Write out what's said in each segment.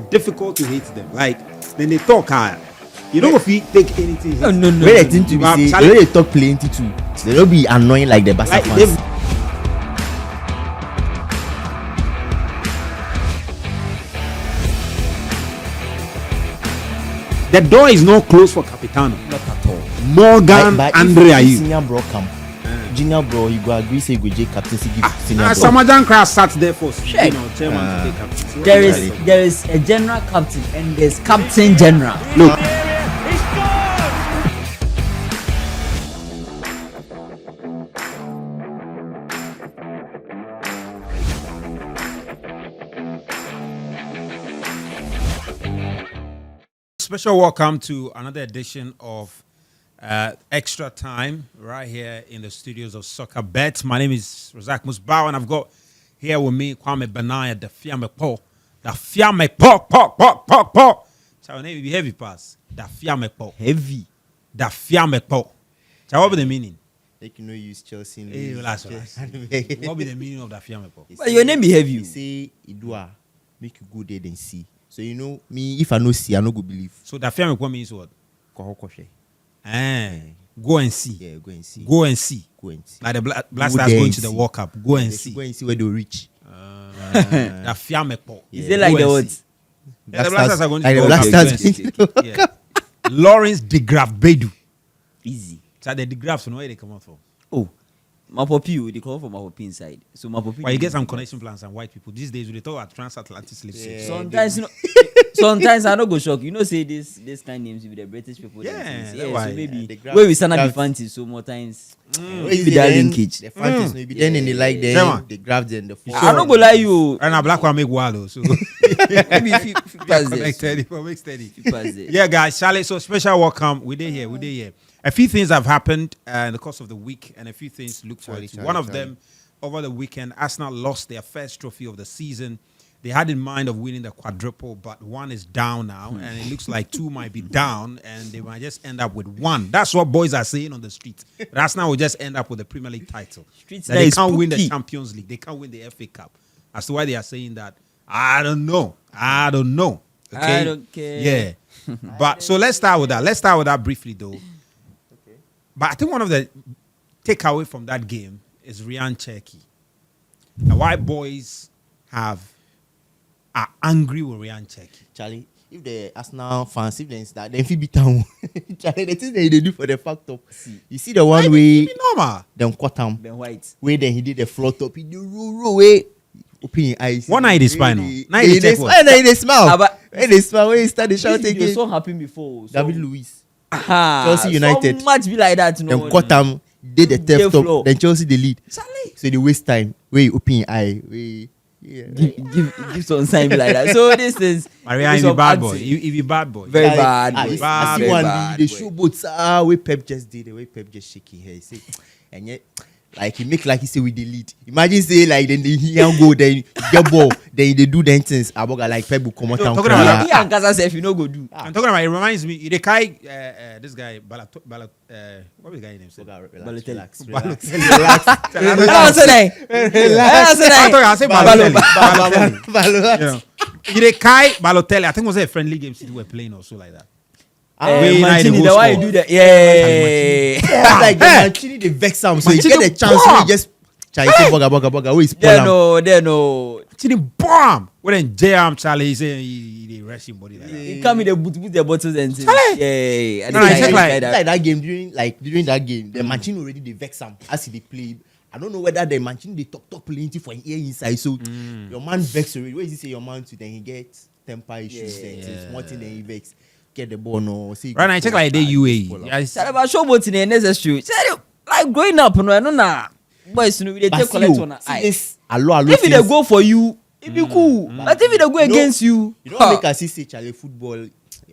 difficult to hate them. Like then they talk hard. You don't if you take anything. No. When they think to be say, they talk plenty too. They don't be annoying like the Barca fans. The door is not closed for Capitano. Not at all. Morgan, Andre, are you? Senior bro come. Junior bro, you go agree say go J captaincy give senior bro. Samajan Crash sat there for Check. chairman to take captaincy. There is a general captain and there's captain general. Look. Special welcome to another edition of Xtra Time right here in the studios of Soccabet. My name is Razak Musbaw and I've got here with me Kwame Benaya, the Fiame Po. The Fiame Po. So our name will be heavy pass. The Fiame Po. Heavy. The Fiame Po. So what be the meaning? Like you know use Chelsea. Hey, relax. What be the meaning of the Fiame Po? But your name be heavy. You say Idua make you go there then see. So you know me, if I no see, I no go believe. So the Fiame Po means what? Go and see. Yeah, go and see. Go and see. Go and see. Like the Blasters going to the World Cup. Go and see. Go and see where they reach. The Fiame Po. Is it like the words? Yeah, the Blasters are going to like the the World Cup. Blasters. Yeah. Lawrence de Graaf Bedu. Easy. So the Graafs, you know where they come out from? Oh, Mapopi, they call for Mapopi inside. So Mapopi. Why you get some connection plans and white people these days? They talk about transatlantic slave ships. Sometimes, you know, sometimes I don't go shock. You know, say this kind names with the British people. Yeah, so why? maybe where we stand up be fancy. So more times, maybe that linkage. The fancies maybe then and they like them. They grab them. I don't go lie you. And a black one make wild so Maybe if you pass this. Make steady. Pass it. Yeah, guys, Charlie. So special welcome. We're here. A few things have happened in the course of the week, and a few things look forward to. One of them, over the weekend, Arsenal lost their first trophy of the season. They had in mind of winning the quadruple, but one is down now, and it looks like two might be down, and they might just end up with one. That's what boys are saying on the street. But Arsenal will just end up with the Premier League title. They can't win the Champions League. They can't win the FA Cup. As to why they are saying that, I don't know. Okay? I don't care. Yeah. But so let's start with that. Let's start with that briefly, though. But I think one of the takeaway from that game is Ryan Cherki. The white boys are angry with Ryan Cherki. Charlie, if the Arsenal fans, if they start, then if beat down, Charlie, the thing they do for the fact of, you see the one way, normal. Then cut him, Ben White. where then he did the floor top, he do roll way, open eyes. One eye is spinal. Now he smile. When they smile, when he start the shouting This so happened before. David Luiz. Chelsea United. So much be like that, no. Then cut him, did the theft up, then Chelsea the lead. Charlie. So they waste time. Where you open your eye, give some sign like that. So this is Maria is a bad boy. He be bad boy. Very bad. I see one the showboats where Pep just did the way Pep just shaking hair. Say, and yet like he make like he say with the lead. Imagine say like then he can go then get ball then they do the things about like Pep will come out and cry. He and Gaza say if you no go do. I'm talking about it reminds me the guy this guy what was the guy name? Relax. I say Balotelli. The guy Balotelli, I think it was a friendly game they were playing or so like that. Mancini, the way you do that, yeah. Like Mancini, they vex him, so you get the chance to just try to say boga. Who is Paul? They know. Mancini bomb. When then Jam Charlie, he say he rush him body like that. He come in the boot with the bottles and say, yeah. No, it's like that game during that game, the Mancini already they vex him as he played. I don't know whether the Mancini they talk plenty for an ear inside. So your man vex already. Where is he say your man to then he gets temper issues then small thing then he vex. Get the ball no. See, right now, I check like the UAE. Say about showboat in the necessary. Like growing up, no, boys, no, they take collect on eye. If they go for you, it be cool. But if they go against you, you don't make us say Charlie football.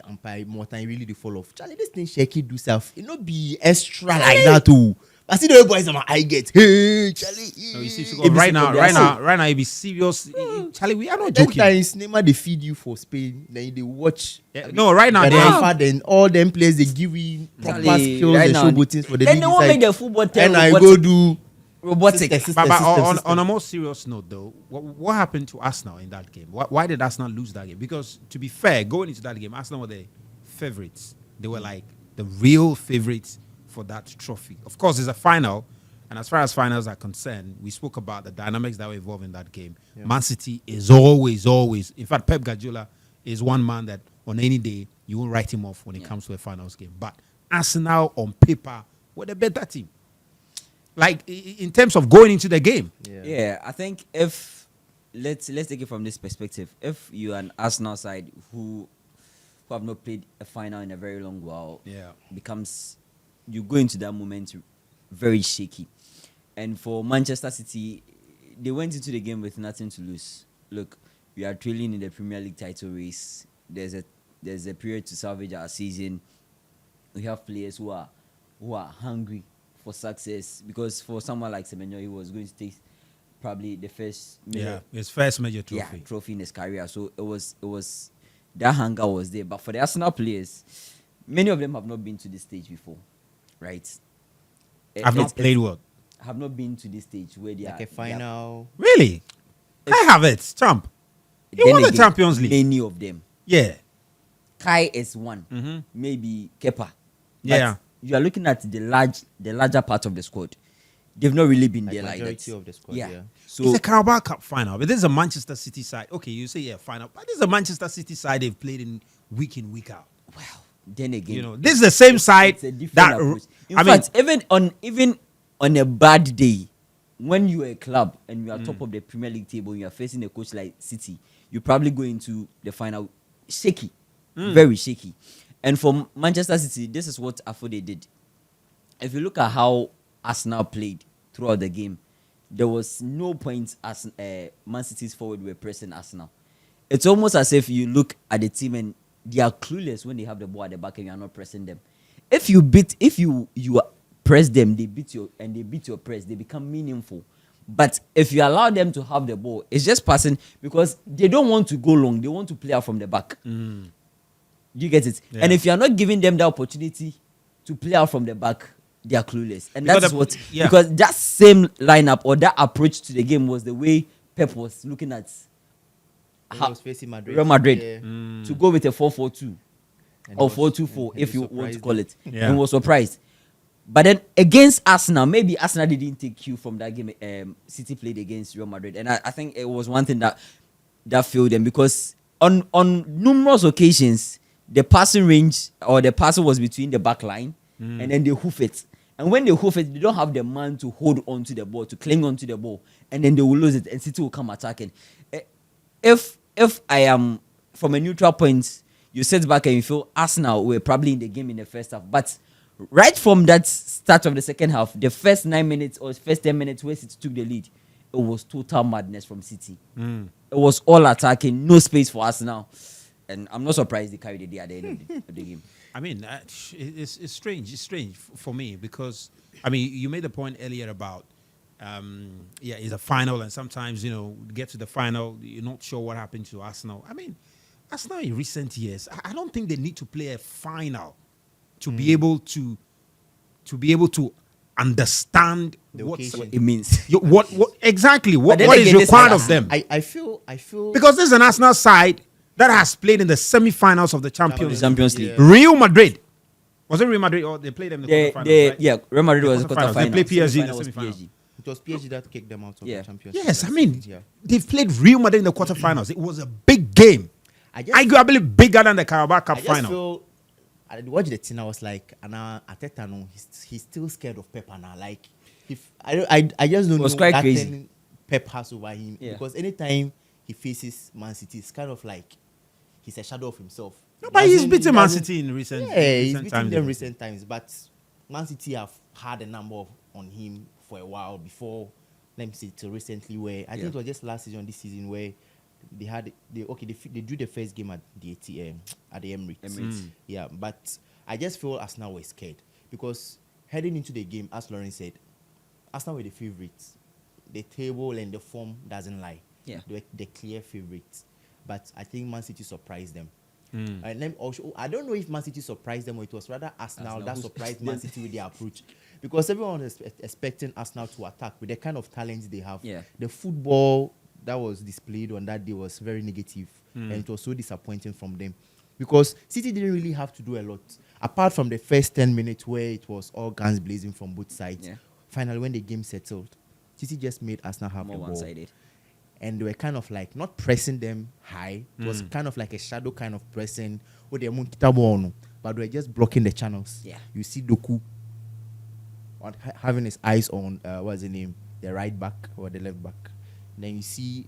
Umpire more time really the fall off. Charlie, this thing shaky do self. It not be extra like that too. I see the way boys I get. Hey, Charlie. No, you see, so right now, it be serious. Charlie, we are not joking. Sometimes Neymar they feed you for Spain, then they watch. Yeah, no, right now then all them players they give you proper skills and show buttons for the then they won't make the football tell and I go do robotic. But on a more serious note, though, what happened to Arsenal in that game? Why did Arsenal lose that game? Because, to be fair, going into that game, Arsenal were the favorites. They were like the real favorites for that trophy. Of course, it's a final, and as far as finals are concerned, we spoke about the dynamics that were involved in that game. Yeah. Man City is always, in fact, Pep Guardiola is one man that on any day, you won't write him off when it comes to a finals game. But Arsenal, on paper, were the better team. Like, in terms of going into the game. Yeah, I think if, let's take it from this perspective. If you're an Arsenal side who have not played a final in a very long while, you go into that moment very shaky. And for Manchester City, they went into the game with nothing to lose. Look, we are trailing in the Premier League title race. There's a period to salvage our season. We have players who are hungry for success, because for someone like Semenyo, he was going to take probably the first his first major trophy. Trophy in his career. So it was that hunger was there. But for the Arsenal players, many of them have not been to this stage before, right? Have not played what? Have not been to this stage where they like a final. Really? I have it, champ. You won the Champions League. Many of them. Yeah. Kai is one. Mm-hmm. Maybe Kepa. Yeah. You are looking at the larger part of the squad. They've not really been there like that. Majority of the squad, yeah. So it's a Carabao Cup final, but this is a Manchester City side. Okay, you say final, but this is a Manchester City side they've played in week out. Well, then again, this is the same side. It's a different approach. In fact, even on a bad day, when you are a club and you are top of the Premier League table, and you are facing a coach like City, you probably go into the final shaky, very shaky. And for Manchester City, this is what Afode did. If you look at how Arsenal played throughout the game, there was no point as Man City's forward were pressing Arsenal. It's almost as if you look at the team and they are clueless when they have the ball at the back and you are not pressing them. If you press them, they beat your press, they become meaningful. But if you allow them to have the ball, it's just passing, because they don't want to go long. They want to play out from the back. Do you get it? Yeah. And if you are not giving them the opportunity to play out from the back, they are clueless. And because that same lineup or that approach to the game was the way Pep was looking at how was facing Real Madrid to go with a 4-4-2 or 4-2-4, if you want to call it. Yeah. And was surprised. But then against Arsenal, maybe Arsenal didn't take cue from that game City played against Real Madrid. And I think it was one thing that failed them, because on numerous occasions, the passing range or the passing was between the back line and then they hoof it. And when they hoof it, they don't have the man to hold on to the ball, to cling on to the ball. And then they will lose it and City will come attacking. If I am from a neutral point, you sit back and you feel Arsenal were probably in the game in the first half. But right from that start of the second half, the first 9 minutes or first 10 minutes where City took the lead, it was total madness from City. It was all attacking, no space for Arsenal. And I'm not surprised they carried the day at the end of the game. I mean, it's strange. It's strange for me, because, I mean, you made the point earlier about, it's a final, and sometimes, get to the final, you're not sure what happened to Arsenal. I mean, Arsenal in recent years, I don't think they need to play a final to be able to understand what it means. What exactly? What is required of them? I feel because this is an Arsenal side that has played in the semi-finals of the Champions League. Real Madrid. Was it Real Madrid, or they played them in the quarterfinals? Right? Yeah, Real Madrid was the quarterfinals. They played PSG in the semi-finals. It was PSG that kicked them out of the Champions League. Yes, I mean, they've played Real Madrid in the quarterfinals. It was a big game. Arguably bigger than the Carabao Cup final. I watched the thing, I was like, Arteta, no, he's still scared of Pep now. Like, I just don't know that thing Pep has over him. Yeah. Because anytime he faces Man City, it's kind of like he's a shadow of himself. No, but he's beaten Man City in recent times. Yeah, he's beaten them recent times. But Man City have had a number on him for a while before, let me say, till recently, where I think it was just last season, this season, where they drew the first game at the Emirates. Yeah, but I just feel Arsenal were scared, because heading into the game, as Lauren said, Arsenal were the favourites. The table and the form doesn't lie. Yeah, they were the clear favourites. But I think Man City surprised them. And then also, I don't know if Man City surprised them or it was rather Arsenal that surprised Man City with their approach. Because everyone was expecting Arsenal to attack with the kind of talents they have. Yeah. The football that was displayed on that day was very negative, and it was so disappointing from them. Because City didn't really have to do a lot. Apart from the first 10 minutes where it was all guns blazing from both sides. Yeah. Finally, when the game settled, City just made Arsenal have More the ball. one-sided. And they were kind of like not pressing them high. It was kind of like a shadow kind of pressing. But they were just blocking the channels. Yeah. You see Doku having his eyes on, what's the name? The right back or the left back. Then you see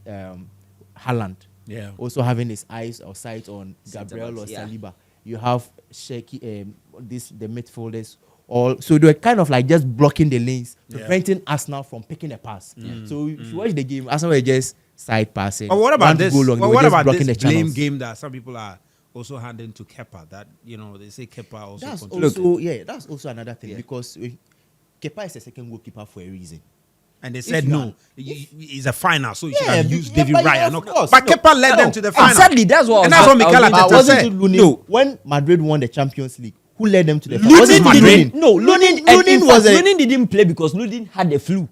Haaland. Yeah. Also having his eyes or sight on Gabriel or Saliba. You have Shaky, the midfielders. So they were kind of like just blocking the lanes, preventing Arsenal from picking a pass. So if you watch the game, Arsenal were just side passing. But what about this? What about this blame channels. game that some people are also handing to Kepa? That they say Kepa also. That's also another thing because Kepa is a second goalkeeper for a reason. And they said no, he's a final, so you should have used yeah, David but Raya. of course, but Kepa led them to the final. Exactly, that's what. And that's what Mikel Arteta said. No, when Madrid won the Champions League, who led them to the final? Lunin didn't play because Lunin had the flu.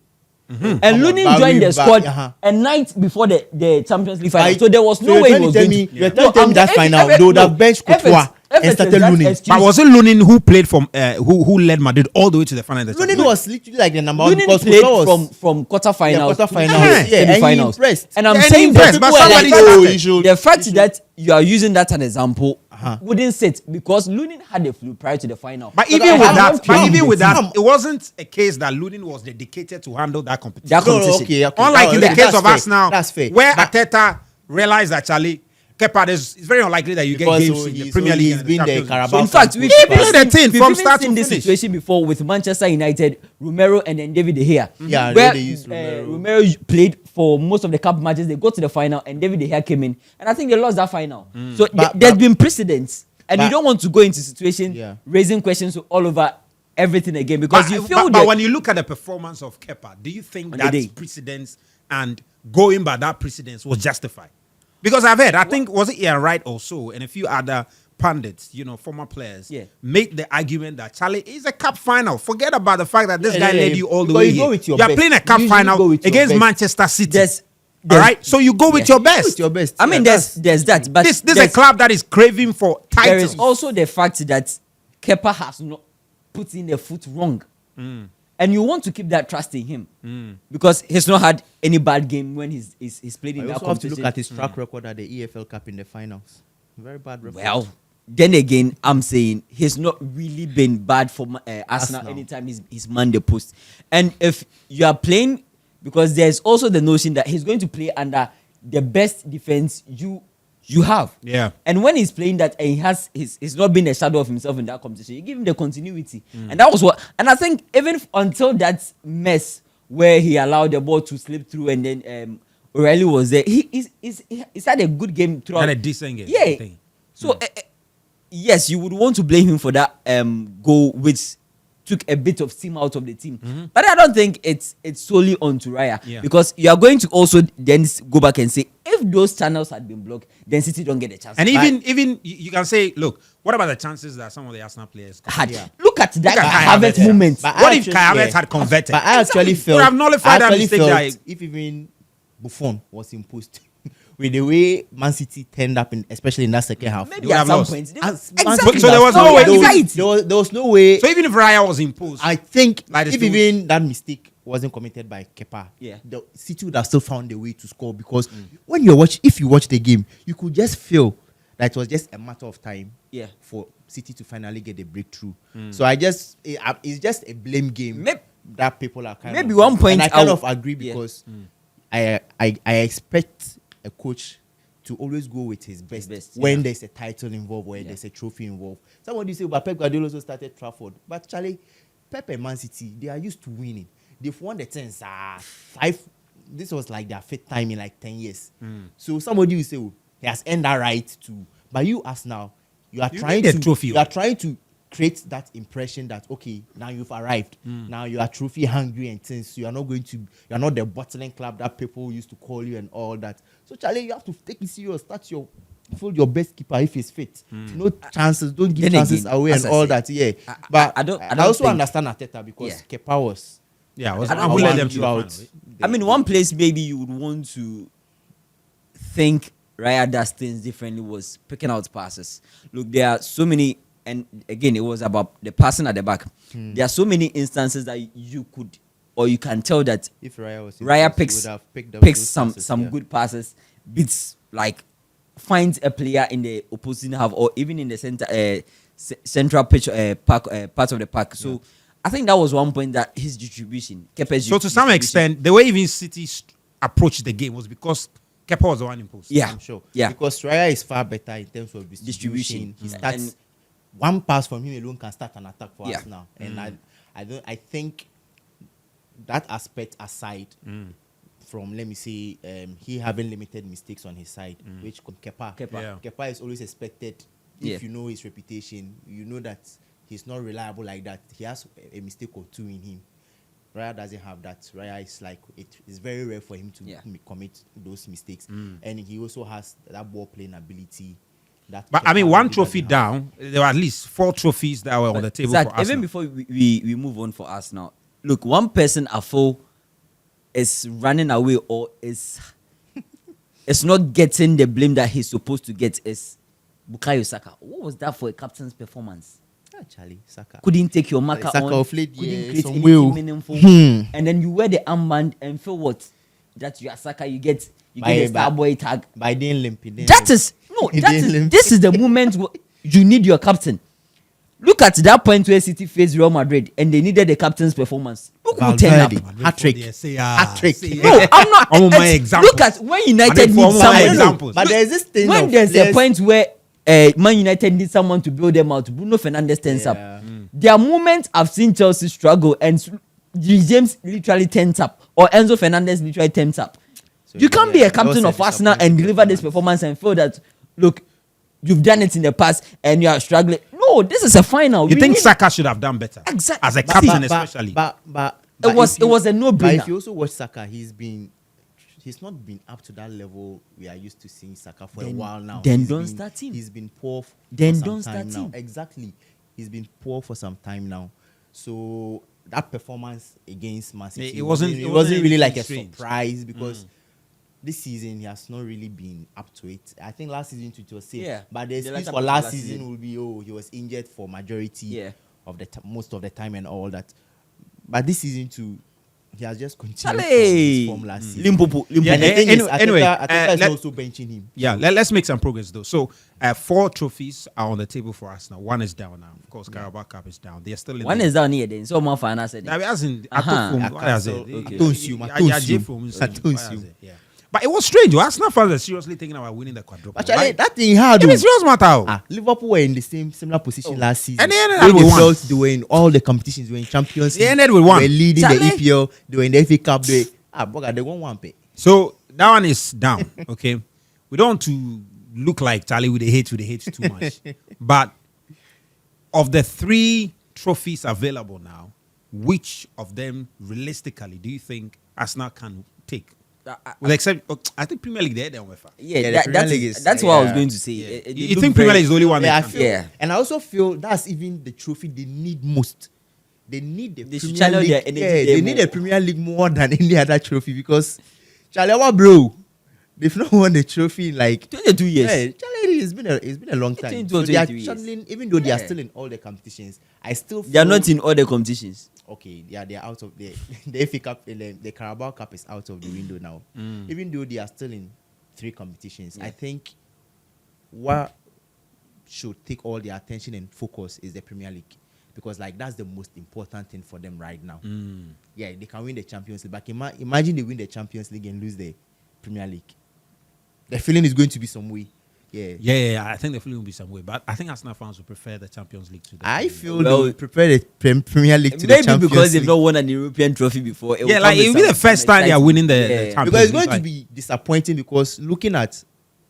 And Lunin joined the squad a night before the Champions League final. So there was no way he was going to. You're telling me that final, they would have benched Courtois and started Lunin. But was it Lunin who played from who led Madrid all the way to the final? Lunin was literally like the number one Lunin because played from quarterfinals to semi-finals. And I'm saying that the fact that you are using that as an example wouldn't sit because Lunin had the flu prior to the final. But even with that, it wasn't a case that Lunin was dedicated to handle that competition. Unlike in the case of Arsenal, where Arteta realized that Charlie Kepa, it's very unlikely that you get games in the Premier League. He's been the Carabao Cup. In fact, we've played the team from start to this finish. Situation before with Manchester United, Romero and then David De Gea. Yeah, where they used Romero played for most of the cup matches. They got to the final and David De Gea came in, and I think they lost that final. So there's been precedents, and you don't want to go into situation raising questions all over everything again because you feel. But when you look at the performance of Kepa, do you think that precedence and going by that precedence was justified? Because I've heard, I think, was it Ian Wright also, and a few other pundits, former players, make the argument that Charlie is a cup final. Forget about the fact that this guy led you all the way here. You are playing a cup final against Manchester City. All right, so you go with your best. I mean, there's that, but this is a club that is craving for titles. There is also the fact that Kepa has not put in a foot wrong. And you want to keep that trust in him because he's not had any bad game when he's played in that competition. You have to look at his track record at the EFL Cup in the finals. Very bad record. Well, then again, I'm saying he's not really been bad for Arsenal anytime he's manned the post. And if you are playing, because there's also the notion that he's going to play under the best defense you have. Yeah. And when he's playing that and he's not been a shadow of himself in that competition, you give him the continuity. And that was and I think even until that mess where he allowed the ball to slip through and then O'Reilly was there, he's had a good game throughout. Had a decent game. Yeah. So yes, you would want to blame him for that goal which took a bit of steam out of the team. But I don't think it's solely on Raya because you are going to also then go back and say if those channels had been blocked, then City don't get a chance. And even you can say, look, what about the chances that some of the Arsenal players had? Look at that Havertz moment. What if Kai Havertz had converted? But I actually felt have nullified that mistake. If even Buffon was imposed with the way Man City turned up, especially in that second half, maybe at some point. Exactly. So there was no way. There was no way. So even if Raya was imposed, I think if even that mistake wasn't committed by Kepa, the City would have still found a way to score because when if you watch the game, you could just feel that it was just a matter of time for City to finally get the breakthrough. So it's just a blame game that people are kind of. Maybe one point and I kind of agree because I expect a coach to always go with his best when there's a title involved or there's a trophy involved. Somebody say, but Pep Guardiola also started Trafford. But Charlie, Pep and Man City, they are used to winning. They've won the 5. This was like their 5th time in like 10 years. So somebody will say, oh, he has earned that right to. But you as now, you are trying to create that impression that okay, now you've arrived. Now you are trophy hungry and things. You are not the bottling club that people used to call you and all that. So Charlie, you have to take it serious. Start your field your best keeper if he's fit. No chances, don't give Then chances again, away as and I all said, that. Yeah, I but don't I also think- understand Arteta because Kepa was. Yeah, was I the don't one who led think them to the throughout final. I mean, one place maybe you would want to think Raya does things differently was picking out passes. Look, there are so many, and again, it was about the passing at the back. There are so many instances that you could, or you can tell that If Raya was in Raya place, he picks would have picked up picks those some passes, some yeah. good passes, beats like finds a player in the opposing half or even in the center central pitch park part of the park. So I think that was one point that his distribution. Kepa's So to some distribution- extent, the way even City approached the game was because Kepa was the one in post. yeah, I'm sure. yeah. Because Raya is far better in terms of Distribution. distribution. He starts And- one pass from him alone can start an attack for Yeah. us now. And I think that aspect aside from, let me say, he having limited mistakes on his side, which Kepa. Kepa. Kepa is always expected. Yeah. If you know his reputation, you know that he's not reliable like that. He has a mistake or two in him. Raya doesn't have that. Raya is like, it's very rare for him to commit those mistakes. And he also has that ball playing ability. That But Kepa I mean, one really trophy doesn't have. down, there were at least 4 trophies that were on the table Zach, for Arsenal. even before we move on for us now, look, one person I feel is running away or is not getting the blame that he's supposed to get is Bukayo Saka. What was that for a captain's performance? Charlie, Saka. Couldn't take your marker Saka on, of late, couldn't yeah, create some anything will. meaningful, Hmm. and then you wear the armband and feel what? That you are Saka, you get the star boy tag. By then limp. he didn't That limp. is no. He That didn't is limp. this is the moment you need your captain. Look at that point where City faced Real Madrid and they needed the captain's performance. Look who turned up. Valverde, hat-trick. Hat-trick. No, I'm not. Oh, my it's- example. Look at when United And then for needs my someone. example. But there's this thing When of there's a players- point where Man United needs someone to build them out, Bruno Fernandes turns up. Yeah. There are moments I've seen Chelsea struggle and James literally turns up, or Enzo Fernandez literally turns up. So, You can't be yeah, a captain that was of a Arsenal and disappointing deliver this performance and feel that, look, you've done it in the past and you are struggling. No, this is a final. You We think need- Saka should have done better? Exactly. As a But captain, see, especially. But It was- if you- it was a no-brainer. But if you also watch Saka, he's not been up to that level we are used to seeing Saka for a while now. then He's don't been- start him. He's been poor for Then some don't time start now. him. Exactly. He's been poor for some time now. So that performance against Man City, It wasn't really like a strange. surprise because this season he has not really been up to it. I think last season it was safe. Yeah. But the The excuse latter for part of last last season season. will be, he was injured for majority Yeah. of the most of the time and all that. But this season too, he has just continued from Chale! his form last season. Limpopo. Yeah, And the thing is, anyway, Arteta is let- also benching him. Yeah, let's make some progress though. So 4 trophies are on the table for Arsenal. 1 is down now. Of course, Carabao Cup is down. They're still in One the- is down here then. So more final said. I mean, as in, Yeah, what is it? okay. Yeah. But it was strange. Arsenal fans are seriously thinking about winning the quadruple. Actually, Like, that thing hard. it was serious matter. Liverpool were in the similar position last season. And they ended When up with they one. felt they were in all the competitions. They were in Champions They League. ended with one. They were leading Chale. the EPL. They were in the FA Cup. They won one pay. So that one is down. Okay, we don't want to look like Charlie with the hate too much. But of the 3 trophies available now, which of them realistically do you think Arsenal can take? With except, I think Premier League they're there UEFA. Yeah, Yeah, the that, Premier that's, League is- that's what I was yeah. going to say. Yeah. They You look think very- Premier League is the only one? Yeah, I that can? feel, Yeah. and I also feel that's even the trophy they need most. They need the They should Premier channel League. their energy Yeah, there they need more. the Premier League more than any other trophy because Charlie, bro, they've not won the trophy in like 22 years. Yeah, Charlie, it's been a long time. 22 or So they are 23 years. channeling, even though they are Yeah. still in all the competitions. I still feel They are not in all the competitions. okay. They are out of the FA Cup. The Carabao Cup is out of the window now. Even though they are still in 3 competitions, Yeah. I think what should take all their attention and focus is the Premier League because like that's the most important thing for them right now. Yeah, they can win the Champions League, but imagine they win the Champions League and lose the Premier League. The feeling is going to be some way. Yeah. I think the feeling will be some way, but I think Arsenal fans will prefer the Champions League to the I Premier League. feel Well, they will prepare the Premier League to the Maybe Champions because they've League. not won an European trophy before. Yeah, like it'll be the first time they are winning the Champions Because it's League. going to be disappointing because looking at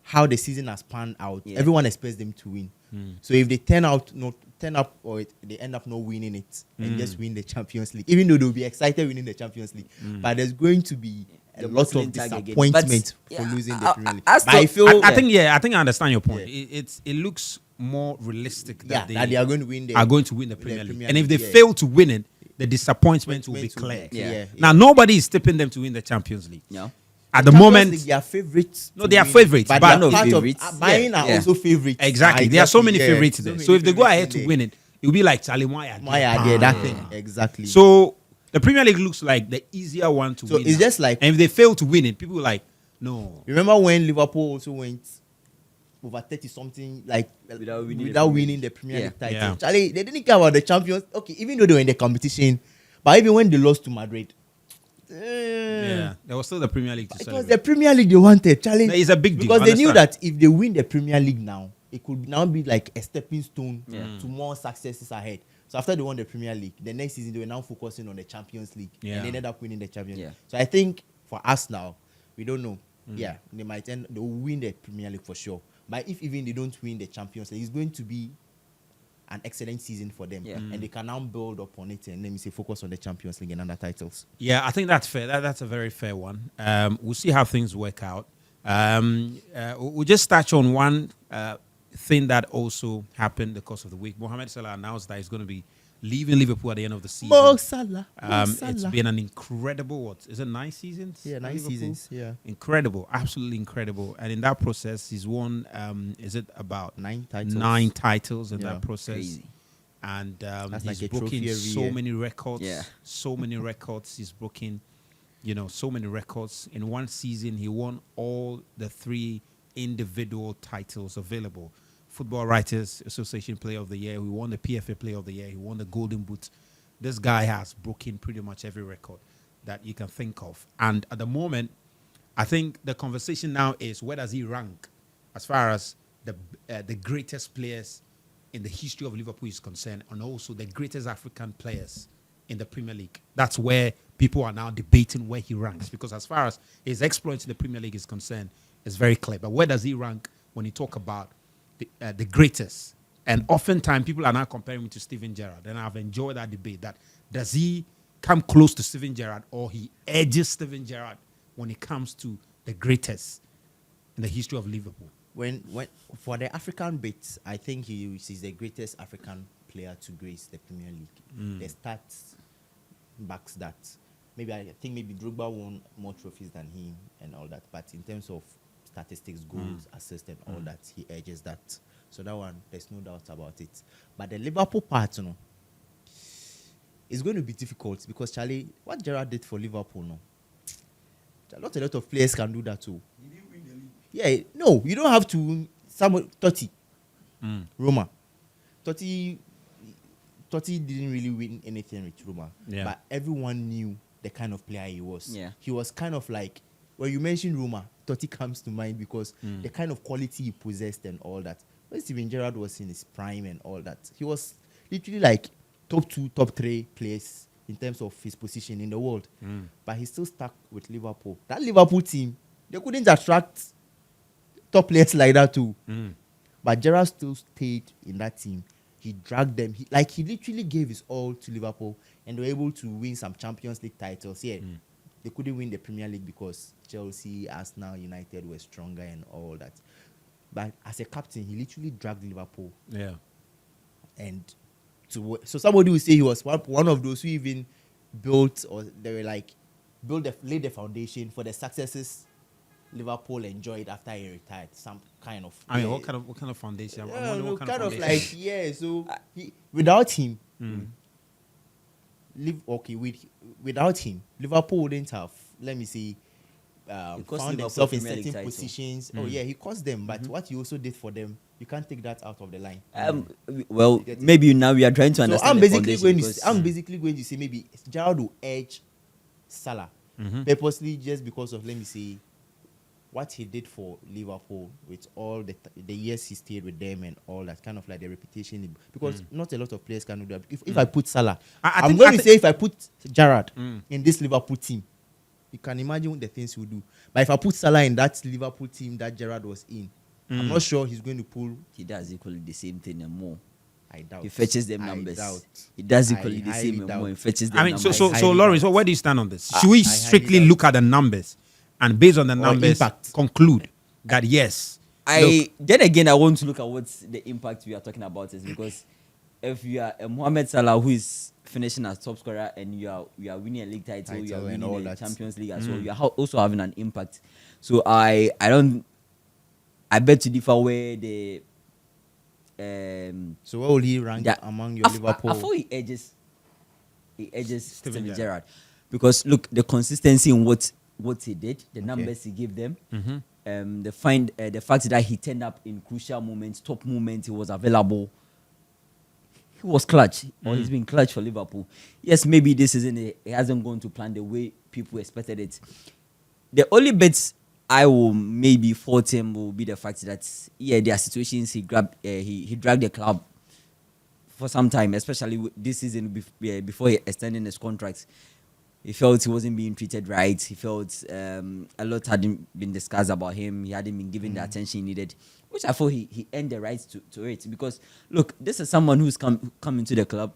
how the season has panned out, Yeah. everyone expects them to win. So if they turn up or they end up not winning it and just win the Champions League, even though they'll be excited winning the Champions League, but there's going to be a lot of disappointment for losing the Premier League. But I feel, I think I understand your point. It looks more realistic that they are going to win the Premier League. And if they fail to win it, the disappointment will be clear. Now, nobody is tipping them to win the Champions League. No. At the moment, they are favorites. No, they are favorites. But no favorites. Bayern are also favorites. Exactly. There are so many favorites there. So if they go ahead to win it, it will be like Charlie Maya. That thing. Exactly. So the Premier League looks like the easier one to win. So it's just like, and if they fail to win it, people are like, no. Remember when Liverpool also went over 30 something like without winning the Premier League title? Yeah. Charlie, they didn't care about the champions. Okay, even though they were in the competition, but even when they lost to Madrid, there was still the Premier League to celebrate. It was the Premier League they wanted, Charlie. It's a big deal. Because they knew that if they win the Premier League now, it could now be like a stepping stone to more successes ahead. So after they won the Premier League, the next season they were now focusing on the Champions League, and they ended up winning the Champions League. So I think for us now, we don't know. They will win the Premier League for sure. But if even they don't win the Champions League, it's going to be an excellent season for them, and they can now build upon it and focus on the Champions League and other titles. Yeah, I think that's fair. That's a very fair one. We'll see how things work out. We'll just touch on one thing that also happened the course of the week. Mohamed Salah announced that he's going to be leaving Liverpool at the end of the season. Mo Salah. It's been an incredible, is it 9 seasons? Yeah, 9 seasons. Yeah. Incredible, absolutely incredible. And in that process, he's won, is it about 9 titles? 9 titles in that process. Crazy. And That's he's like broken so many records. Yeah. So many records. He's broken, so many records. In one season, he won all the 3 individual titles available. Football Writers Association Player of the Year. He won the PFA Player of the Year. He won the Golden Boot. This guy has broken pretty much every record that you can think of. And at the moment, I think the conversation now is, where does he rank as far as the greatest players in the history of Liverpool is concerned, and also the greatest African players in the Premier League. That's where people are now debating where he ranks, because as far as his exploits in the Premier League is concerned, it's very clear. But where does he rank when you talk about the greatest? And oftentimes people are now comparing him to Steven Gerrard, and I've enjoyed that debate. That does he come close to Steven Gerrard, or he edges Steven Gerrard when it comes to the greatest in the history of Liverpool? When for the African bit, I think he's the greatest African player to grace the Premier League. The stats backs that. I think maybe Drogba won more trophies than him and all that. But in terms of statistics, goals, assists, and all that, he edges that. So that one, there's no doubt about it. But the Liverpool part, is going to be difficult, because Charlie, what Gerrard did for Liverpool, not a lot of players can do that too. He didn't win the league. Yeah, no, you don't have to. Totti, Roma, Totti didn't really win anything with Roma, but everyone knew the kind of player he was. Yeah. He was kind of like, when you mention Roma, Totti comes to mind, because the kind of quality he possessed and all that. When Steven Gerrard was in his prime and all that, he was literally like top 2, top 3 players in terms of his position in the world. But he still stuck with Liverpool. That Liverpool team, they couldn't attract top players like that too. But Gerrard still stayed in that team. He dragged them. He literally gave his all to Liverpool, and they were able to win some Champions League titles. Yeah, they couldn't win the Premier League because Chelsea, Arsenal, United were stronger and all that. But as a captain, he literally dragged Liverpool. Yeah. And so somebody would say he was one of those who even built, or they were like, laid the foundation for the successes Liverpool enjoyed after he retired. Some kind of. I mean, what kind of foundation? So without him, without him, Liverpool wouldn't have, let me say, found himself in certain positions. He cost them, but what he also did for them, you can't take that out of the line. Well, maybe now we are trying to understand. So I'm basically going to say maybe Gerrard will edge Salah purposely, just because of, let me say, what he did for Liverpool with all the years he stayed with them and all that, kind of like the reputation. Because not a lot of players can do that. If I put Salah, I'm going to say if I put Gerrard in this Liverpool team, you can imagine the things he'll do. But if I put Salah in that Liverpool team that Gerrard was in, I'm not sure he's going to pull. He does equally the same thing and more. I doubt. He fetches them numbers. He does equally the same and more. He fetches them numbers. So Lawrence, where do you stand on this? Should we strictly look at the numbers? and based on the numbers, conclude that yes. Then again, I want to look at what the impact we are talking about is, because if you are a Mohamed Salah who is finishing as top scorer and you are winning a league title, you are winning the Champions League as well, you are also having an impact. So I bet to differ where the so where will he rank among your Liverpool? I thought he edges Steven Gerrard, because look, the consistency in what he did, the numbers he gave them, the fact that he turned up in crucial moments, top moments, he was available. He was clutch, or he's been clutch for Liverpool. Yes, maybe this season it hasn't gone to plan the way people expected it. The only bits I will maybe fault him will be the fact that there are situations he dragged the club for some time, especially this season before he extended his contract. He felt he wasn't being treated right. He felt a lot hadn't been discussed about him. He hadn't been given the attention he needed, which I thought he earned the right to it. Because, look, this is someone who's come into the club,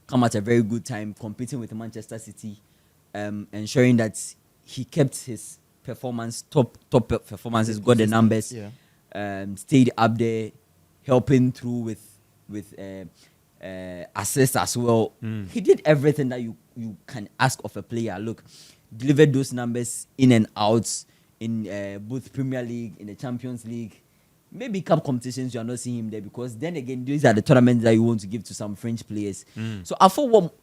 come at a very good time, competing with Manchester City, ensuring that he kept his performance, top performances, got the numbers, stayed up there, helping through with assists as well. He did everything that you can ask of a player. Look, delivered those numbers in and out in both Premier League, in the Champions League. Maybe cup competitions you are not seeing him there, because then again these are the tournaments that you want to give to some French players. So I thought what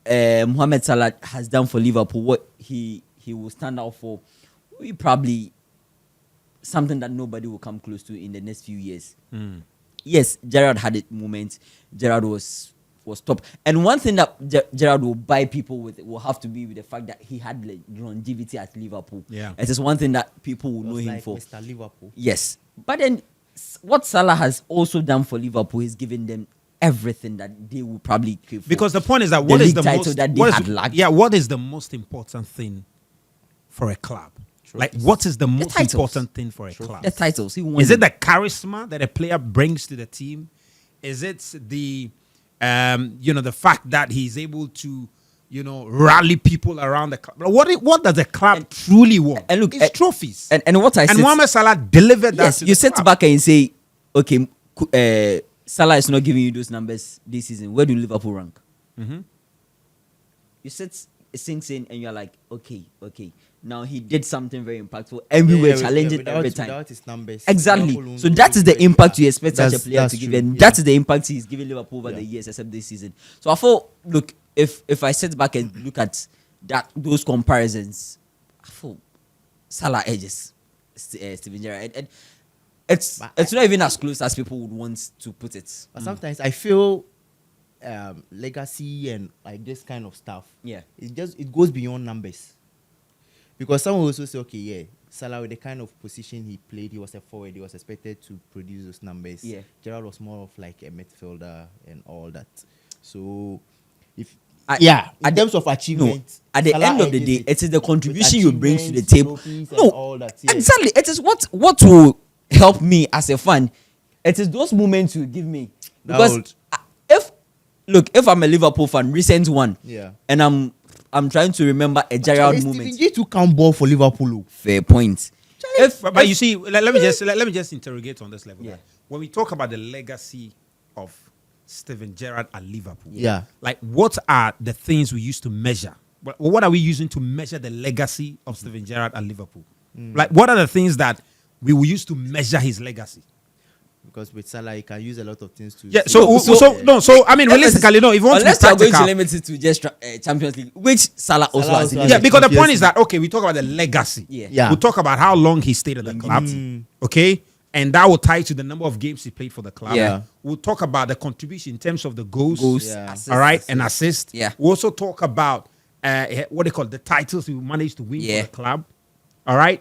Mohamed Salah has done for Liverpool, what he will stand out for, will be probably something that nobody will come close to in the next few years. Yes, Gerrard had a moment. Gerrard was top. And one thing that Gerrard will buy people with will have to be with the fact that he had longevity at Liverpool. Yeah. It is one thing that people will know him for. Mr. Liverpool. Yes. But then what Salah has also done for Liverpool is giving them everything that they will probably crave for. Because the point is that what is the most important thing for a club? Like, what is the most important thing for a club? The titles. Is it the charisma that a player brings to the team? Is it the the fact that he's able to, rally people around the club? What does the club truly want? And look, it's trophies. And what I said, Mohamed Salah delivered that. Yes, you sit back and you say, okay, Salah is not giving you those numbers this season. Where do Liverpool rank? You sit, it sinks in, and you're like, okay. Now he did something very impactful, and we were challenging every time. Without his numbers, exactly. So that is the impact you expect such a player to give, and that is the impact he's given Liverpool over the years, except this season. So I thought, look, if I sit back and look at those comparisons, I thought Salah edges Steven Gerrard, and it's not even as close as people would want to put it. But sometimes I feel legacy and like this kind of stuff. Yeah, it goes beyond numbers. Because some will also say, okay, Salah, with the kind of position he played, he was a forward, he was expected to produce those numbers. Yeah. Gerrard was more of like a midfielder and all that. So, in terms of achievement, at the end of the day, it is the contribution you bring to the table. All that, yeah. Exactly. It is what will help me as a fan. It is those moments you give me. Because if I'm a Liverpool fan, recent one, and I'm trying to remember a Gerrard moment. Steven G to come ball for Liverpool. Fair point. But you see, let me just interrogate on this level. Yeah. When we talk about the legacy of Steven Gerrard at Liverpool, like what are the things we used to measure? What are we using to measure the legacy of Steven Gerrard at Liverpool? Like, what are the things that we will use to measure his legacy? Because with Salah, you can use a lot of things to. Yeah. So I mean, realistically, no. If you want to be practical, going to limit it to just Champions League, which Salah also has. Yeah, because the point is that we talk about the legacy. Yeah. We'll talk about how long he stayed at the club. Okay, and that will tie to the number of games he played for the club. Yeah. We'll talk about the contribution in terms of the goals. Assists, all right, and assists. Yeah. We'll also talk about what they call the titles he managed to win for the club. All right.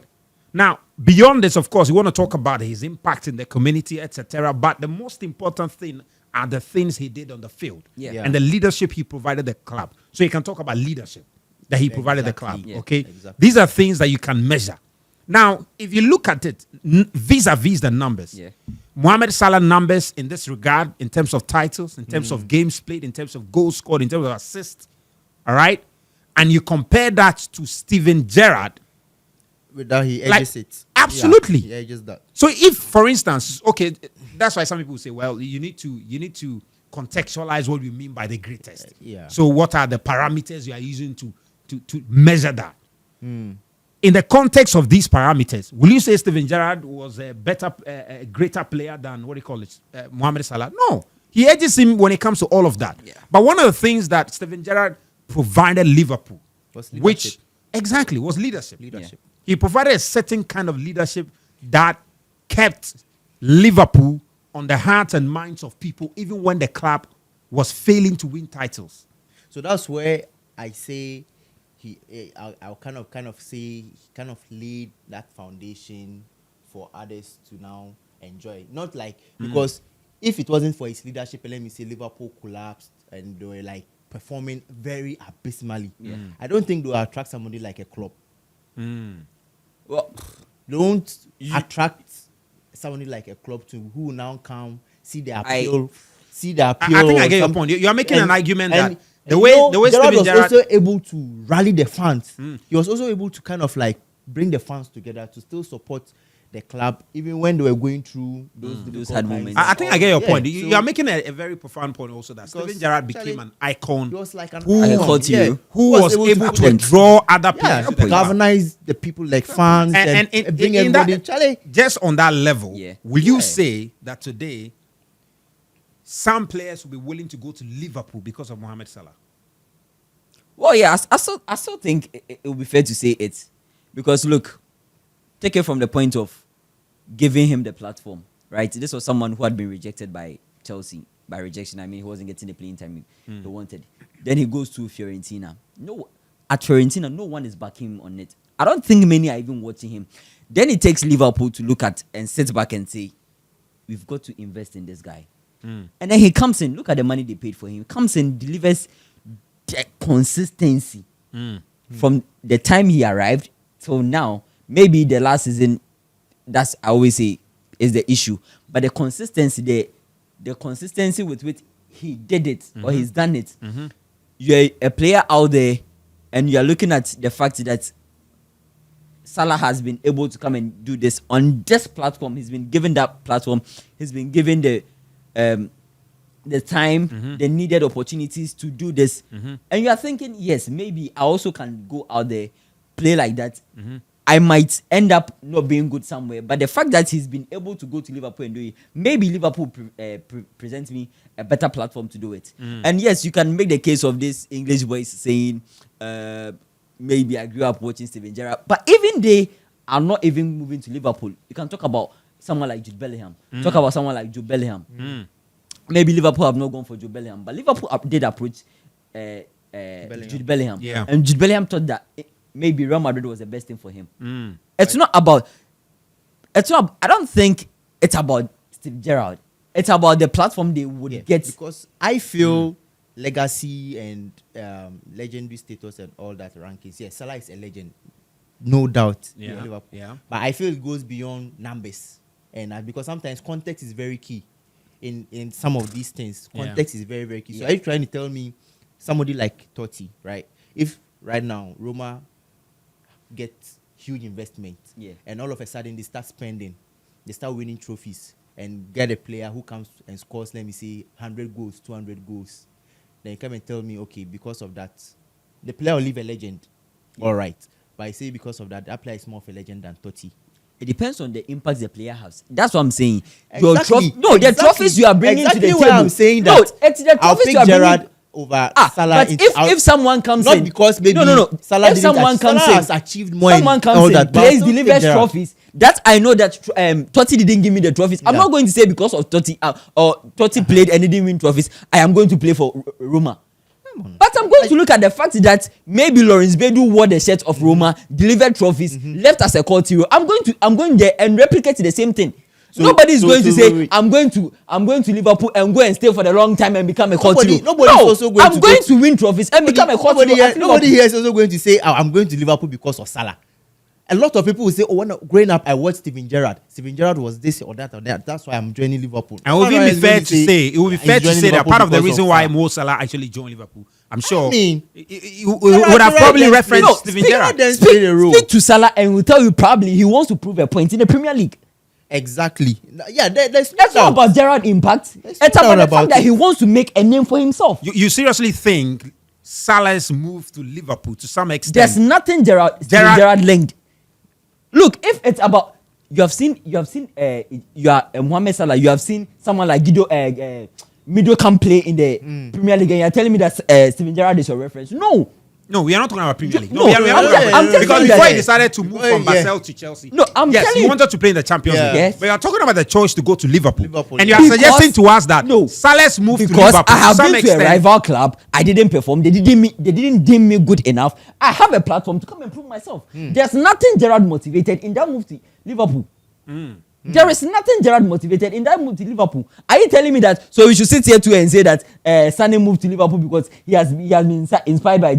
Now, beyond this, of course, we want to talk about his impact in the community, etc. But the most important thing are the things he did on the field and the leadership he provided the club. So you can talk about leadership that he provided the club. Okay, exactly. These are things that you can measure. Now, if you look at it vis-a-vis the numbers, Mohamed Salah numbers in this regard, in terms of titles, in terms of games played, in terms of goals scored, in terms of assists, all right, and you compare that to Steven Gerrard, Without he edges it. Absolutely. Yeah, he edges that. So if, for instance, okay, that's why some people say, well, you need to contextualize what you mean by the greatest. Yeah. So what are the parameters you are using to measure that? In the context of these parameters, will you say Steven Gerrard was a better, a greater player than Mohamed Salah? No, he edges him when it comes to all of that. Yeah. But one of the things that Steven Gerrard provided Liverpool, Was which leadership. was leadership. Leadership. He provided a certain kind of leadership that kept Liverpool on the hearts and minds of people, even when the club was failing to win titles. So that's where I say I'll kind of say he kind of laid that foundation for others to now enjoy. Not like because if it wasn't for his leadership, let me say Liverpool collapsed and they were like performing very abysmally. Yeah. I don't think they'll attract somebody like a Klopp. Well, Don't attract somebody like a Klopp to who now come see the appeal. I think I get your point. You are making an argument that the way Gerrard Steven was Gerrard also able to rally the fans. He was also able to kind of like bring the fans together to still support the club, even when they were going through those hard times. moments. I think I get your Yeah, point. so- You are making a very profound point also that Because Steven Gerrard became Charlie- an icon He was like an who, icon to you. who was able to draw other players to the club. galvanize the people like fans and bring in everybody. that, Charlie, just on that level, Yeah. will you Yeah. say that today some players will be willing to go to Liverpool because of Mohamed Salah? well, yeah, I still think it would be fair to say it, because look, take it from the point of giving him the platform, right? This was someone who had been rejected by Chelsea. By rejection, I mean he wasn't getting the playing time he wanted. Then he goes to Fiorentina. At Fiorentina, no one is backing him on it. I don't think many are even watching him. Then it takes Liverpool to look at and sit back and say, we've got to invest in this guy. And then he comes in, look at the money they paid for him. He comes in, delivers the consistency from the time he arrived till now. Maybe the last season, that's I always say is the issue. But the consistency, the consistency with which he did it or he's done it. You're a player out there and you're looking at the fact that Salah has been able to come and do this on this platform. He's been given that platform. He's been given the time, the needed opportunities to do this. And you are thinking, yes, maybe I also can go out there, play like that. I might end up not being good somewhere. But the fact that he's been able to go to Liverpool and do it, maybe Liverpool presents me a better platform to do it. And yes, you can make the case of this English voice saying, maybe I grew up watching Steven Gerrard. But even they are not even moving to Liverpool. You can talk about someone like Jude Bellingham. Talk about someone like Jude Bellingham. Maybe Liverpool have not gone for Jude Bellingham. But Liverpool did approach Jude Bellingham. Yeah. And Jude Bellingham thought that maybe Real Madrid was the best thing for him. It's not about... I don't think it's about Steve Gerrard. It's about the platform they would get. because I feel legacy and legendary status and all that rankings. Yes, Salah is a legend, no doubt. Yeah. In Liverpool. Yeah. But I feel it goes beyond numbers, and because sometimes context is very key in some of these things. Context is very, very key. So are you trying to tell me somebody like Totti, right? If right now Roma gets huge investment, and all of a sudden they start spending, they start winning trophies, and get a player who comes and scores, let me say, 100 goals, 200 goals, then you come and tell me, okay, because of that, the player will leave a legend. All right. But I say because of that, that player is more of a legend than Totti. It depends on the impact the player has. That's what I'm saying. Exactly. The trophies you are bringing to the table. I'm saying that. No, it's the I'll trophies pick you are Gerrard bringing. over But Salah. if someone comes not in, because maybe If Salah didn't someone comes Salah in, has achieved more someone in comes all in, that, but plays, I'll still pick delivers Gerrard. trophies. That I know that Totti didn't give me the trophies. I'm Yeah. not going to say because of Totti or Totti played and he didn't win trophies, I am going to play for Roma. But I'm going to look at the fact that maybe Lawrence Bedu wore the shirt of Roma, delivered trophies, left as a cult hero. I'm going there and replicate the same thing. Nobody is going to say wait. I'm going to Liverpool and go and stay for the long time and become a cult hero. Nobody is also going I'm to going to win trophies and become a cult hero. Nobody here is also going to say, I'm going to Liverpool because of Salah. a lot of people will say, oh, when growing up, I watched Steven Gerrard. Steven Gerrard was this or that or that. That's why I'm joining Liverpool. And it would be fair to say, that part of the reason why Mo Salah actually joined Liverpool, I'm sure, he would have probably referenced Steven Gerrard. Speak to Salah and we'll tell you probably he wants to prove a point in the Premier League. Exactly. Yeah, that's not about Gerrard impact. It's about the fact that he wants to make a name for himself. You seriously think Salah's move to Liverpool to some extent? There's nothing Gerrard linked. Look, if it's about you are Mohamed Salah, you have seen someone like Mido can play in the Premier League, and you're telling me that Steven Gerrard is your reference? No, we are not talking about Premier League. Because before he decided to move from Basel to Chelsea, he wanted to play in the Champions League. Yes. But you are talking about the choice to go to Liverpool. And you are suggesting to us that Salah's move to Liverpool. Because I have been to a rival club, I didn't perform. They didn't deem me good enough. I have a platform to come and prove myself. There's nothing Gerrard motivated in that move to Liverpool. There is nothing Gerrard motivated in that move to Liverpool. Are you telling me that? So we should sit here too and say that Sané moved to Liverpool because he has been inspired by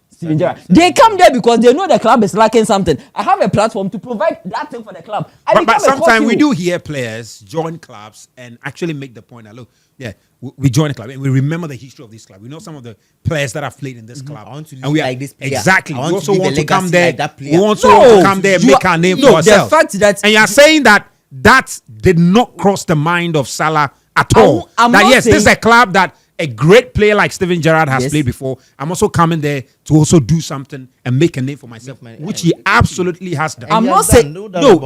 Steven Gerrard. They come there because they know the club is lacking something. I have a platform to provide that thing for the club. But sometimes we do hear players join clubs and actually make the point that, look, we join a club and we remember the history of this club. We know some of the players that have played in this club. I want to live like this player. Exactly. We also want to come there. We also want to come there and make our name for ourselves. The fact that and you are saying that did not cross the mind of Salah at all. This is a club that a great player like Steven Gerrard has played before. I'm also coming there to also do something and make a name for myself, which he absolutely has done. I'm not saying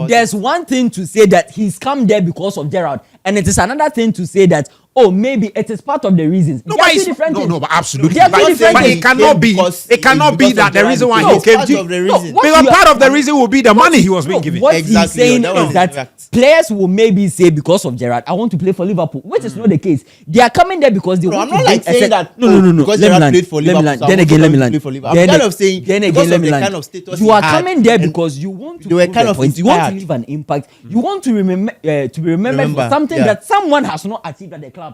there's one thing to say that he's come there because of Gerrard, and it is another thing to say that maybe it is part of the reasons. But absolutely. But it cannot be. It cannot be that the reason why he came to. Because part of the reason will be the money he was being given. What he's saying is that players will maybe say because of Gerrard, I want to play for Liverpool, which is not the case. They are coming there because they want to. I'm not like saying that. No. Because Gerrard played for Liverpool. Then again, let me land. I'm kind of saying because of the kind of status you are coming there because you want to. They were kind of point. You want to leave an impact. You want to remember to be remembered for something that someone has not achieved at the club.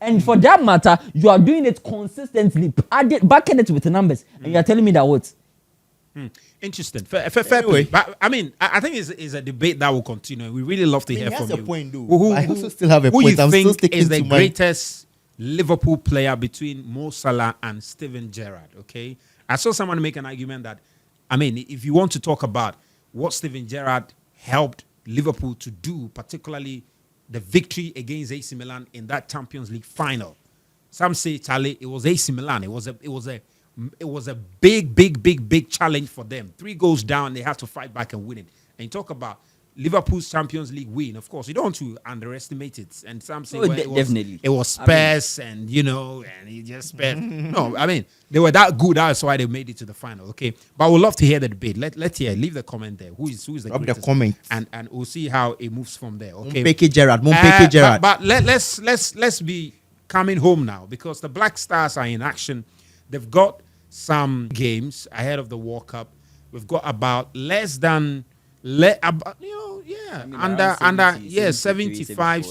And for that matter, you are doing it consistently, backing it with the numbers, and you are telling me that what? Interesting. Fair play. But I mean, I think it's a debate that will continue. We really love to hear from you. Point, though. I also still have a point. Who you think is the greatest Liverpool player between Mo Salah and Steven Gerrard? Okay, I saw someone make an argument that, I mean, if you want to talk about what Steven Gerrard helped Liverpool to do, particularly the victory against AC Milan in that Champions League final. Some say, Charlie, it was AC Milan. It was a big challenge for them. 3 goals down, they had to fight back and win it. And you talk about Liverpool's Champions League win. Of course, you don't want to underestimate it. And some say it was Spurs, and he just Spurs. No, I mean, they were that good. That's why they made it to the final. Okay, but we'd love to hear the debate. Let's hear. Leave the comment there. Who is the greatest? The comment, and we'll see how it moves from there. Okay, Gerrard. But let's be coming home now because the Black Stars are in action. They've got some games ahead of the World Cup. We've got about less than. Under 75,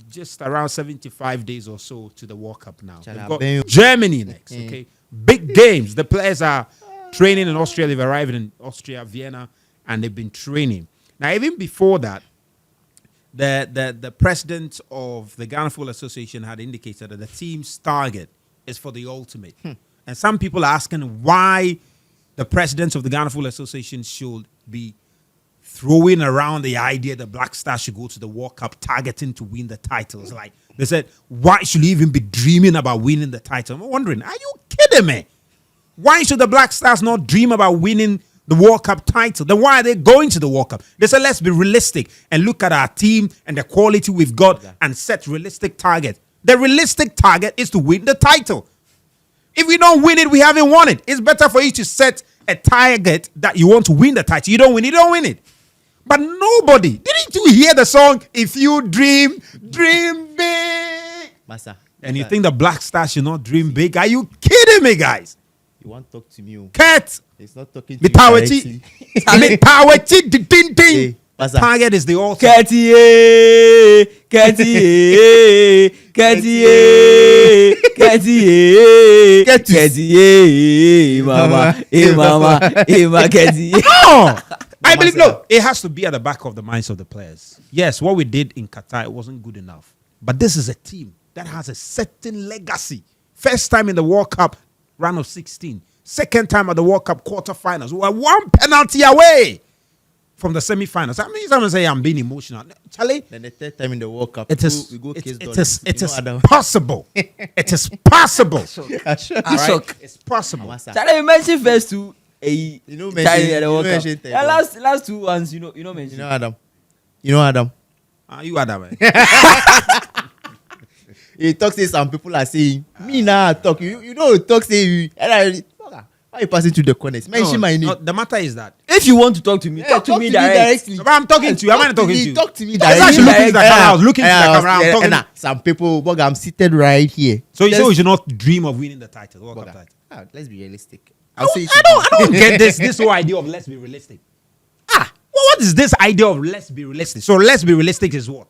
just around 75 days or so to the World Cup now. We've got Germany next, okay? Big games. The players are training in Austria. They've arrived in Austria, Vienna, and they've been training. Now, even before that, the president of the Ghana Football Association had indicated that the team's target is for the ultimate. And some people are asking why the president of the Ghana Football Association should be throwing around the idea that Black Stars should go to the World Cup targeting to win the titles. Like they said, why should you even be dreaming about winning the title? I'm wondering, are you kidding me? Why should the Black Stars not dream about winning the World Cup title? Then why are they going to the World Cup? They said, let's be realistic and look at our team and the quality we've got and set realistic targets. The realistic target is to win the title. If we don't win it, we haven't won it. It's better for you to set a target that you want to win the title. You don't win it. But nobody, didn't you hear the song, If You Dream, Dream Big? Massa. And you think the Black Stars should not dream big? Are you kidding me, guys? You want to talk to me? Cat. It's not talking to you directly. I mean, power. Target is the altar. Cartier, mama, Cartier. No! I believe, look, it has to be at the back of the minds of the players. Yes, what we did in Qatar, it wasn't good enough. But this is a team that has a certain legacy. First time in the World Cup, round of 16. Second time at the World Cup quarterfinals. We were one penalty away from the semi-finals. I mean, someone say I'm being emotional. Charlie? Then the third time in the World Cup, It is Adam. possible. It is possible. It's possible. Charlie, you mentioned first two. You know, mention last 2 ones, you know, mention. You know Adam. You Adam. He talks say some people are saying me now talk. You know talk say why you passing to the corners? Mention my name. No, the matter is that If you want to talk to me, talk to me directly. but I'm talking to you. I'm not talking to you. Talk to me That's why directly. she looking to the camera. I was looking to the camera. I'm talking. Some people, but I'm seated right here. So you say we should not dream of winning the title, World Cup title. Let's be realistic. I don't get this whole idea of let's be realistic. What is this idea of let's be realistic? So let's be realistic is what?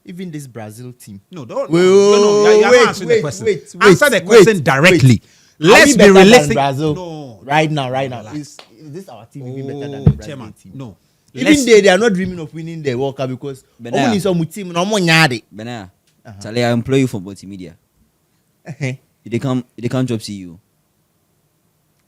Even this Brazil team. No, don't. Wait, No. You're not answering the question. Answer the question directly. Let's be realistic. Brazil. No. Right now. Is this our team even better than the Brazil Chairman, team? no. Even they are not dreaming of winning the World Cup because Benaya. only some team no more nyade. Benaya, Charlie, I employ you for multimedia. They can't job CEO.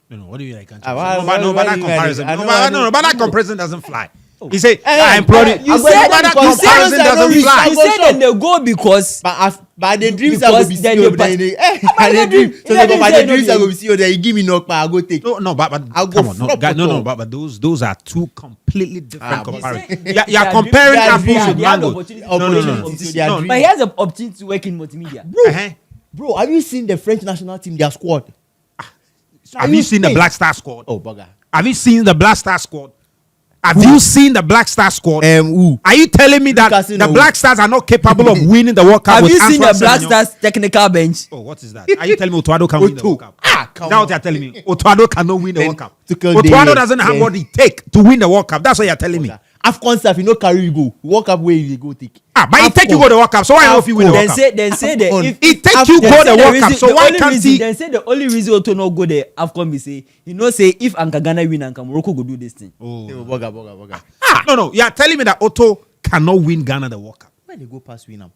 No, what do you mean I can't? But that comparison. But that comparison doesn't fly. Oh. He said, I employed You said that comparison doesn't fly. You said then they go because But the dreams are going to be then CEO. the The dreams. So then the they dreams say are going to be CEO. Then you give me knock, I go take. No, but I'll go come on, flop with no, all. but those are two completely different but- comparisons. They You're are comparing they are apples they with have the mango. opportunity to No. compete. So they are No, dreaming. But he has the opportunity to work in multimedia. Uh-huh. Bro, have you seen the French national team? Their squad. Have you seen the Black Star squad? Oh, bugger. Have you seen the Black Star squad? Have you seen the Black Star squad? Who? Are you telling me that Newcastle, the no. Black Stars are not capable of winning the World Cup? Have with you seen the Antoine Black Semenyo? Stars technical bench? Oh, what is that? Are you telling me Otuado can win the World Cup? Come Is that what you're telling me? Otuado cannot win the Then World Cup. Tuchel Otuado dey- doesn't have then- what it takes to win the World Cup. That's what you're telling me. AFCON stuff, you know, carry you go. World Cup where you go take. But he take you go the World Cup. So why not if you win the World Cup? Then say that if He take you go the World Cup. So why can't he? Then say the only reason Otto not go there AFCON be say if Anka Ghana win Anka Morocco go do this thing. Bugger. No. You are telling me that Otto cannot win Ghana the World Cup. Why they go past win them?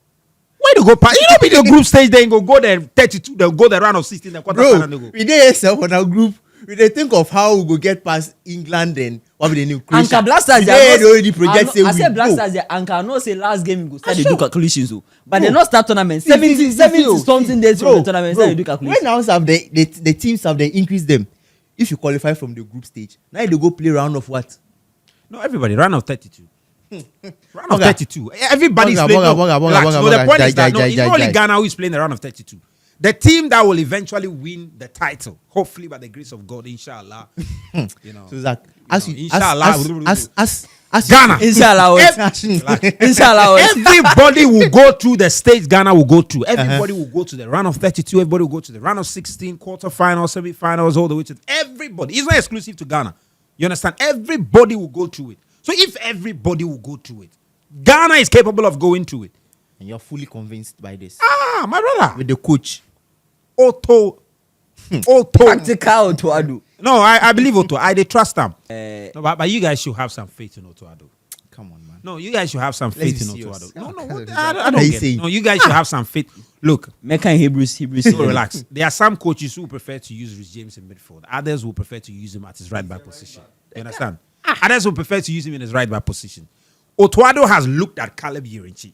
Where they go past? You know, be the group stage. Then go there 32. They'll go the round of 16. The quarter final. They Bro, go. we did yourself on our group. We dey think of how we go get past England and what be the new Croatia. Anka Black Stars they already project say I said we Black go. Stars Anka no say last game we go start to Sure. do calculations but Bro. they not start tournament 70 something days from the tournament start to do calculations. When now have the teams have they increase them. If you qualify from the group stage, now they go play round of what? No, everybody round of 32. Round of Bugger. 32. Everybody's Bugger, playing. bugger, Relax. bugger, No, the bugger. point is that Jai, it's not only jai. Ghana who is playing the round of 32. The team that will eventually win the title, hopefully by the grace of God, inshallah. You know, So Zach, as you inshallah. as Ghana. Inshallah. Inshallah. Everybody will go through the stage Ghana will go through. Everybody will go to the round of 32. Everybody will go to the round of 16, quarterfinals, semi-finals, all the way to everybody. It's not exclusive to Ghana. You understand? Everybody will go through it. So if everybody will go through it, Ghana is capable of going through it. and you're fully convinced by this My brother. with the coach. Otto. Practical to Adu. No, I believe Otto. I they trust him. Eh, No, but you guys should have some faith in Otto Ado. Come on, man. No, you guys should have some Let's faith be in Otto serious. Ado. No, What I are don't you get it. saying? No, you guys should have some faith. Look, Mecca in Hebrews. so relax. There are some coaches who prefer to use Rhys James in midfield. Others will prefer to use him at his right back position. You understand? Others will prefer to use him in his right back position. Otuado has looked at Caleb Yirinchi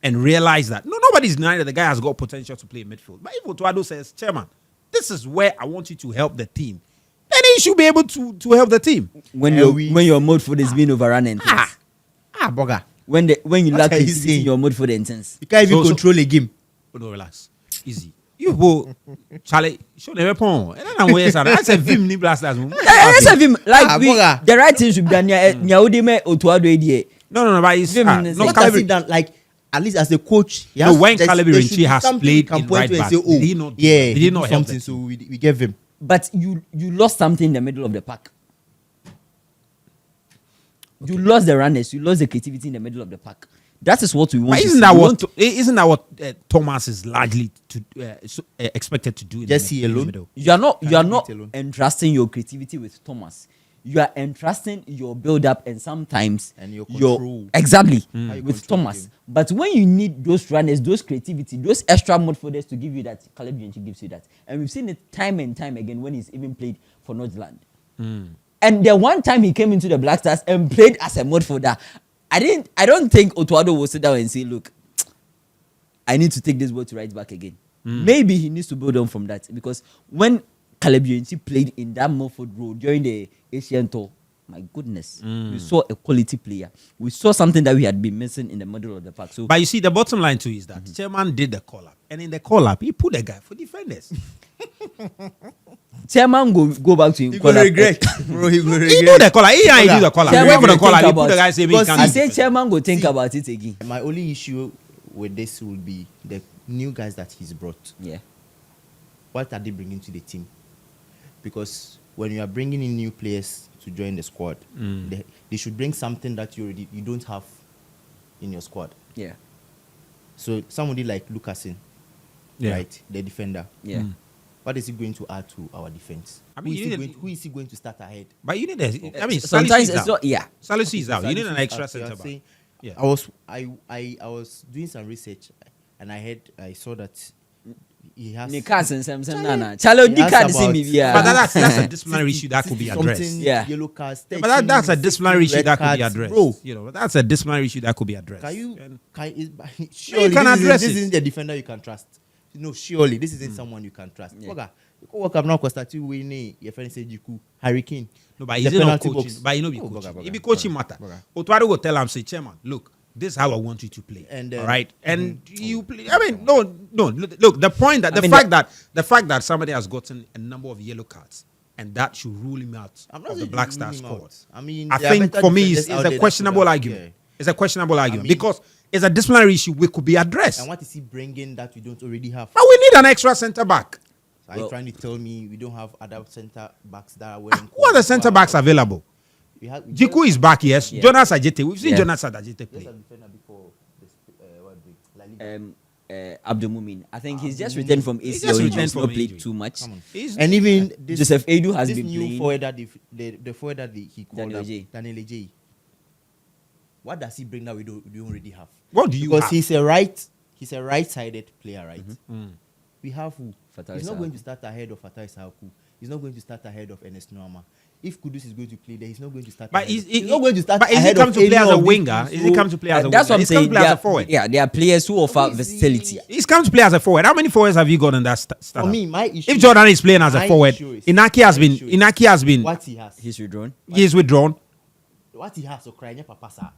and realized that nobody's denying that the guy has got potential to play in midfield. But if Otuado says, Chairman, this is where I want you to help the team, then he should be able to help the team. When your mode for this being overrun and things. Bugger. When you What lack are you creativity saying? in your mode for the intense. You can't even So- control a game. Oh, no, relax. Easy. You go, Charlie, show the weapon. And then I'm waiting. That's a vim ni blasters. Let's have him bugger. the right thing should be done. Nyaudime Otuado idea. No, but it's Vim is- no, What Caleb- has he done? Like, at least as a coach, he No, has, when there Caleb should Yirinchi be has something played you can in point right to and back, say, did he not do yeah, that? Did he not do help something, the so we gave him. But you lost something in the middle of the pack. You lost the runners. You lost the creativity in the middle of the pack. That is what we want. But isn't that what Thomas is largely expected to do? Just see alone. You are not entrusting your creativity with Thomas. You are entrusting your build-up and sometimes your control. Exactly with Thomas. But when you need those runners, those creativity, those extra midfielders to give you that, Caleb Yancey gives you that. And we've seen it time and time again when he's even played for Northland. And the one time he came into the Black Stars and played as a midfielder, I don't think Otuado will sit down and say, look, I need to take this ball to right back again. Maybe he needs to build on from that, because when Caleb Yancey played in that midfield role during the Asian tour, my goodness, we saw a quality player. We saw something that we had been missing in the middle of the pack. So, but you see, the bottom line too is that Chairman did the call-up, and in the call-up, he put a guy for defenders. Chairman go back to him. He will regret. Bro, he will regret. He do the call-up. He do the call-up. He went for the call-up. He put the guy saying he can't. I say Chairman go think about it again. My only issue with this will be the new guys that he's brought. Yeah. What are they bringing to the team? Because when you are bringing in new players to join the squad, they should bring something that you don't have in your squad. Yeah. So somebody like Lucasen, right, the defender. Yeah. What is he going to add to our defense? I mean, who is he going to start ahead? But you need I mean, sometimes it's not. Yeah. Salisu is out. You need an extra centre back. Yeah. I was doing some research, and I saw that he has. But that's a disciplinary issue that could be addressed. Yeah. Yellow cards. But that's a disciplinary issue that could be cards. addressed. Bro, You know, that's a disciplinary issue that could be addressed. Surely can address this it. isn't the defender you can trust. No, surely this isn't someone you can trust. Yeah. Work up now because that you win. Your friend said Jiku Hurricane. No, but he's not coaching. But he know be coaching. He be coaching matter. Otwaro will tell him, say, Chairman, look, this is how I want you to play. And all right, and you play. I mean, no. Look, the point that the fact that somebody has gotten a number of yellow cards, and that should rule him out of the Black Stars squad. I mean, I think for me, it's a questionable argument. It's a questionable argument because it's a disciplinary issue which could be addressed. And what is he bringing that we don't already have? But we need an extra centre back. Are you trying to tell me we don't have other centre backs that are wearing? Who are the centre backs available? Jiku is back, yes. Yeah. Jonas Ajete. We've seen Jonas Ajete play. Abdul Mumin. I think he's just returned from ACL. just He returned has from not played injury. too much. And even Joseph Edu has this been new playing. forward that the forward that he called Daniel up, J. Daniel J. What does he bring that we don't already have? What do you Because have? he's a right-sided player, right? We have who? Fatai He's not Sahaku. going to start ahead of Fatai Sahaku. He's not going to start ahead of Ernest Nuama. If Kudus is going to play there, he's not going to start. But he's not going to start. But is he ahead come of to play any as a of these winger? people. Is he come to play as a winger? That's what I'm He's come to saying. play as a forward. Yeah, there are players who offer versatility. He's come to play as a forward. How many forwards have you got in that startup? For me, my issue. If Jordan is playing as a my forward, issue is- Inaki has been what he has. He's withdrawn. he is withdrawn. What he has, Ukraine, Papa, sir.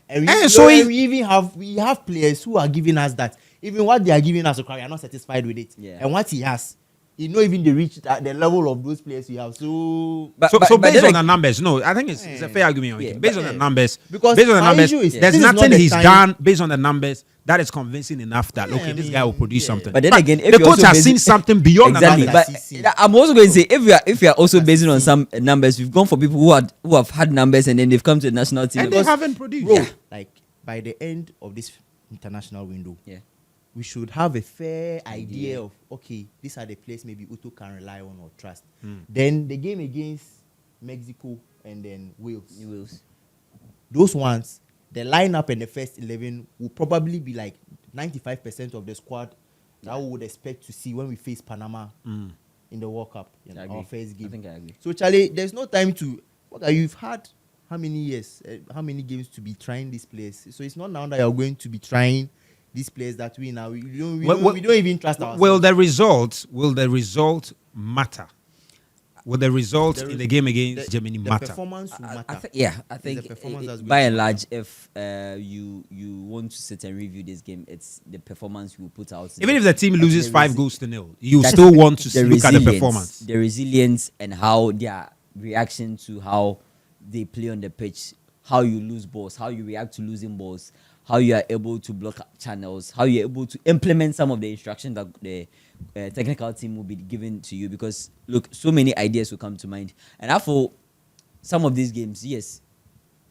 And so we even have players who are giving us that. Even what they are giving us, we are not satisfied with it. Yeah. And what he has, he not even reached the level of those players we have. So, So based then on the numbers, no, I think it's a fair argument. Yeah, Based on the numbers, because based on the my numbers, issue is there's this is not nothing the he's time- done based on the numbers that is convincing enough that Yeah, okay, I this mean, guy will produce yeah. something. But then again, if the you're coach also has basing- seen something beyond Exactly, the but numbers. I'm also going to say if you are also basing on some numbers, we've gone for people who have had numbers and then they've come to the national team. And they haven't produced. bro, like by the end of this international window, Yeah. we should have a fair idea of okay, these are the players maybe Uto can rely on or trust. Then the game against Mexico and then Wales. Those ones, the lineup and the first 11 will probably be like 95% of the squad that we would expect to see when we face Panama in the World Cup in I our agree. first game. I think I agree. So Charlie, there's no time to. You've had how many years, how many games to be trying these players? So it's not now that you're going to be trying these players that we don't even trust ourselves. Will the result matter? Will the result in the game against Germany the matter? performance will matter. I think the performance that's by going and to large, if you want to sit and review this game, it's the performance you will put out. Even if the team loses the 5 resi- goals to nil, you That's still want to the look at the resilience, performance. the resilience, and how their reaction to how they play on the pitch, how you lose balls, how you react to losing balls, how you are able to block up channels, how you're able to implement some of the instructions that the technical team will be given to you. Because look, so many ideas will come to mind, and I feel some of these games, yes,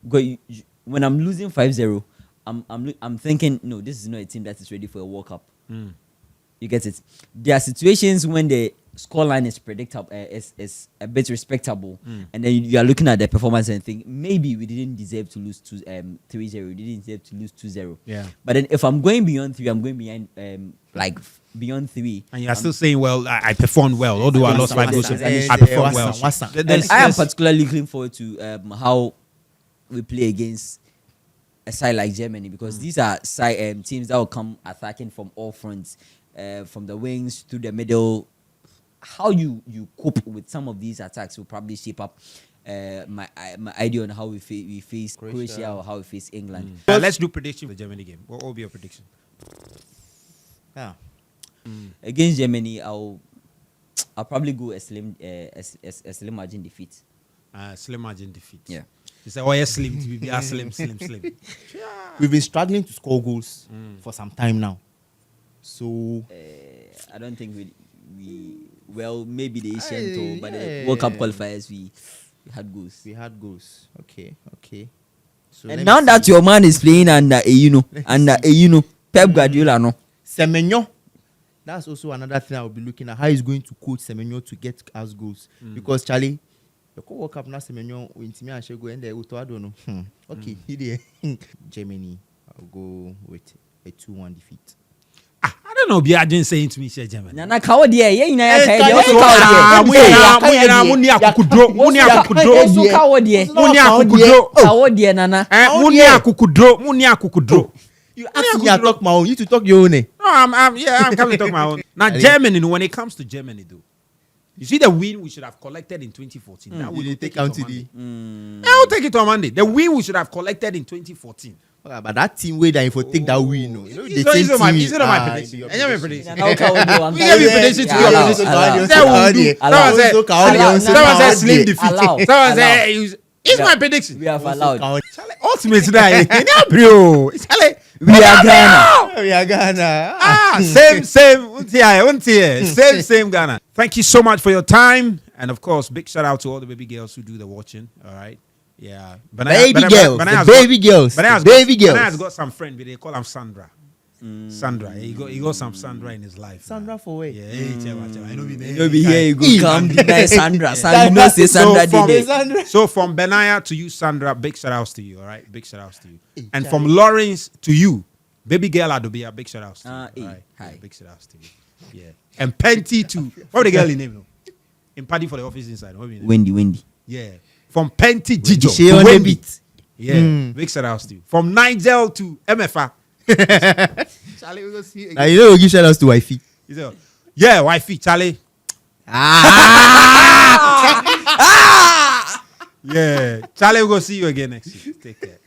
when I'm losing 5-0, I'm thinking, no, this is not a team that is ready for a World Cup. You get it? There are situations when the scoreline is predictable, is a bit respectable, and then you are looking at the performance and think maybe we didn't deserve to lose 3-0. We didn't deserve to lose 2-0. Yeah. But then if I'm going beyond 3, I'm going beyond beyond 3. And you are still saying, well, I performed well. Although I lost 5 goals, I performed performed well. And I am particularly looking forward to how we play against a side like Germany, because these are teams that will come attacking from all fronts, from the wings to the middle. How you cope with some of these attacks will probably shape up my idea on how we face Croatia or how we face England. Let's do prediction for the Germany game. What will be your prediction? Against Germany, I'll probably go a slim margin defeat. Slim margin defeat. Yeah. You say, oh, yeah, slim. Slim. We've been struggling to score goals for some time now. So I don't think we maybe the Asian tour, but the World Cup qualifiers we had goals. We had goals. Okay. So and now that your man is playing under Pep Guardiola, no. Semenyo. That's also another thing I will be looking at. How he's going to coach Semenyo to get us goals. Because Charlie, the World Cup now Semenyo will intimate and she'll go in there. I don't know. Okay, Germany. I'll go with a 2-1 defeat. I don't know. I didn't say to me, say Germany. Nana Kawadia, You ask me, I talk my own. You to talk your own. No, I'm coming to talk my own. Now, Germany, when it comes to Germany, though, you see the win we should have collected in 2014. That will take out today. I'll take it on Monday. The win we should have collected in 2014. But that team way that if you take that win, you know, it's not my prediction. It's not my prediction. We gave you prediction to be someone said slim defeat. Someone said it's my prediction. We have allowed. Ultimately, bro. We are Ghana. Ghana. Same Ghana. Thank you so much for your time. And of course, big shout out to all the baby girls who do the watching. All right. Yeah. Baby girls. Baby girls. Banana's got some friend, but they call him Sandra. Sandra. He got some Sandra in his life. Sandra for where? Yeah. I know you'll be here. You go come deny Sandra. You know say Sandra. So from Benaya to you, Sandra, big shout outs to you. All right. Big shout outs to you. And from Lawrence to you, baby girl Adobia, big shout outs to you. All right. Hi. Big shout outs to you. Yeah. And Penty to what the girl in name? In party for the office inside. Wendy. Yeah. From Penty Gijo she to on Wendy. the beat. Yeah. Big shout outs to you. From Nigel to MFA. Charlie, we go see you again. You know, we give shout outs to wifey. He said, yeah, wifey, Charlie. Yeah. Charlie, we'll go see you again next week. Take care.